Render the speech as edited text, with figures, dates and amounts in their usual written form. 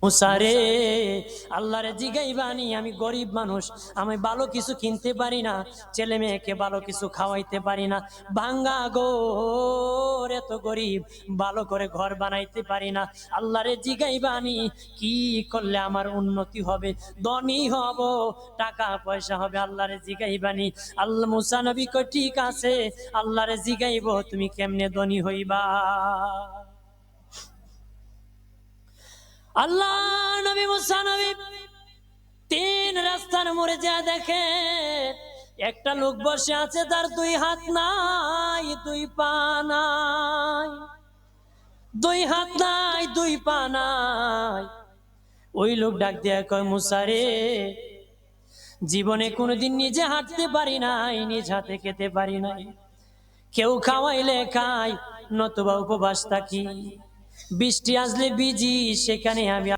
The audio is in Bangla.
মুসারে আল্লাহরে জিগাইবানি, আমি গরিব মানুষ, আমি ভালো কিছু কিনতে পারি না, ছেলে মেয়েকে ভালো কিছু খাওয়াইতে পারি না, ভাঙ্গা ঘর, এত গরিব, ভালো করে ঘর বানাইতে পারি না। আল্লাহরে জিগাইবানি কি করলে আমার উন্নতি হবে, ধনী হব, টাকা পয়সা হবে। আল্লাহরে জিগাইবানি। আল্লাহ মুসা নবী কই ঠিক আছে, আল্লাহরে জিগাইব তুমি কেমনে ধনী হইবা। আল্লাহ নবী মুসা নবী তিন রাস্তার মোড়ে যা দেখে একটা লোক বসে আছে, তার দুই হাত নাই, দুই পা নাই, দুই হাত নাই, দুই পা নাই। ওই লোক ডাক দিয়া কয়, মুসা রে, জীবনে কোনোদিন নিজে হাঁটতে পারি নাই, নিজ হাতে খেতে পারি নাই, কেউ খাওয়াইলে খাই, নতুবা উপবাস থাকি, বৃষ্টি আসলে ভিজি, সেখানে আমি